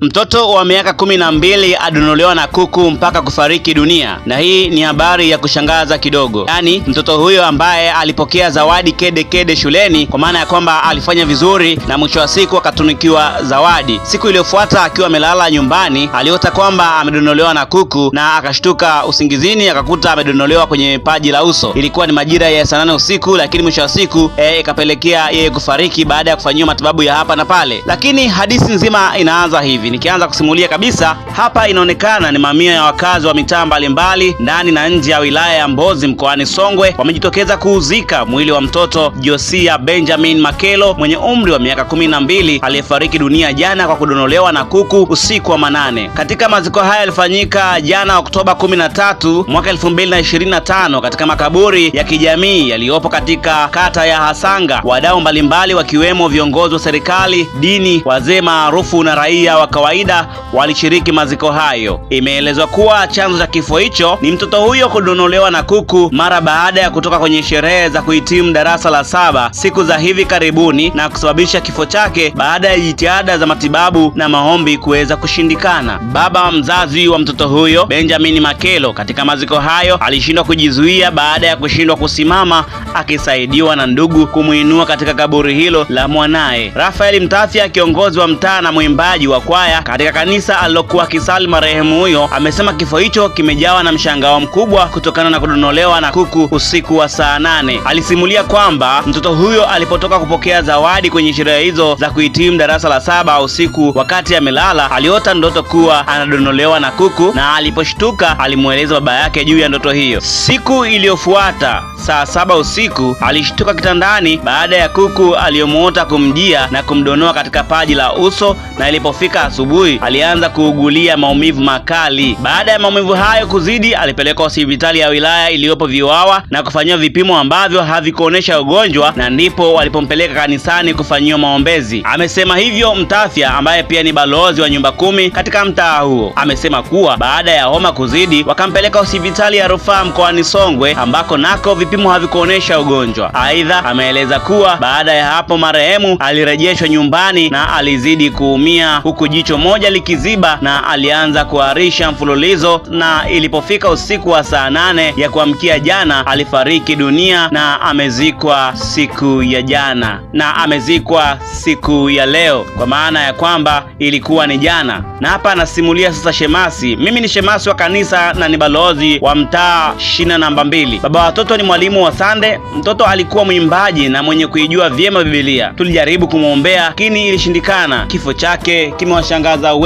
Mtoto wa miaka 12 adonolewa na kuku mpaka kufariki dunia, na hii ni habari ya kushangaza kidogo. Yaani mtoto huyo ambaye alipokea zawadi kede kede shuleni, kwa maana ya kwamba alifanya vizuri na mwisho wa siku akatunikiwa zawadi. Siku iliyofuata akiwa amelala nyumbani, aliota kwamba amedonolewa na kuku na akashtuka usingizini akakuta amedonolewa kwenye paji la uso. Ilikuwa ni majira ya saa 8 usiku, lakini mwisho wa siku ikapelekea yeye kufariki baada ya kufanyiwa matibabu ya hapa na pale. Lakini hadithi nzima inaanza hivi. Nikianza kusimulia kabisa, hapa inaonekana ni mamia ya wakazi wa mitaa mbalimbali ndani na nje ya wilaya ya Mbozi mkoani Songwe wamejitokeza kuuzika mwili wa mtoto Josia Benjamin Makelo mwenye umri wa miaka 12 aliyefariki dunia jana kwa kudonolewa na kuku usiku wa manane. Katika maziko haya yalifanyika jana Oktoba 13 mwaka 2025 katika makaburi ya kijamii yaliyopo katika kata ya Hasanga. Wadau mbalimbali wakiwemo viongozi wa serikali, dini, wazee maarufu na raia wa kawaida walishiriki maziko hayo. Imeelezwa kuwa chanzo cha kifo hicho ni mtoto huyo kudonolewa na kuku mara baada ya kutoka kwenye sherehe za kuhitimu darasa la 7 siku za hivi karibuni, na kusababisha kifo chake baada ya jitihada za matibabu na maombi kuweza kushindikana. Baba mzazi wa mtoto huyo Benjamin Makelo katika maziko hayo alishindwa kujizuia baada ya kushindwa kusimama, akisaidiwa na ndugu kumuinua katika kaburi hilo la mwanaye. Rafael Mtafya, kiongozi wa mtaa na mwimbaji wa kwaya katika kanisa alilokuwa kisali marehemu huyo, amesema kifo hicho kimejawa na mshangao mkubwa kutokana na kudonolewa na kuku usiku wa saa 8. Alisimulia kwamba mtoto huyo alipotoka kupokea zawadi kwenye sherehe hizo za kuhitimu darasa la 7 usiku, wakati amelala aliota ndoto kuwa anadonolewa na kuku, na aliposhtuka alimueleza baba yake juu ya ndoto hiyo. Siku iliyofuata saa 7 usiku alishtuka kitandani baada ya kuku aliyomuota kumjia na kumdonoa katika paji la uso, na ilipofika asubuhi alianza kuugulia maumivu makali. Baada ya maumivu hayo kuzidi, alipelekwa hospitali ya wilaya iliyopo Viwawa na kufanyiwa vipimo ambavyo havikuonesha ugonjwa, na ndipo walipompeleka kanisani kufanyiwa maombezi. Amesema hivyo Mtafya ambaye pia ni balozi wa nyumba 10 katika mtaa huo. Amesema kuwa baada ya homa kuzidi wakampeleka hospitali ya rufaa mkoani Songwe ambako nako vipimo havikuonesha ugonjwa. Aidha, ameeleza kuwa baada ya hapo marehemu alirejeshwa nyumbani na alizidi kuumia huku jicho moja likiziba, na alianza kuharisha mfululizo, na ilipofika usiku wa saa 8 ya kuamkia jana alifariki dunia na amezikwa siku ya jana, na amezikwa siku ya leo, kwa maana ya kwamba ilikuwa ni jana. Na hapa anasimulia sasa shemasi. Mimi ni shemasi wa kanisa na ni balozi wa mtaa shina namba 2. Baba watoto ni mwalimu wa Sunday. Mtoto alikuwa mwimbaji na mwenye kuijua vyema Biblia. Tulijaribu kumwombea lakini ilishindikana. Kifo chake kimewashangaza wengi.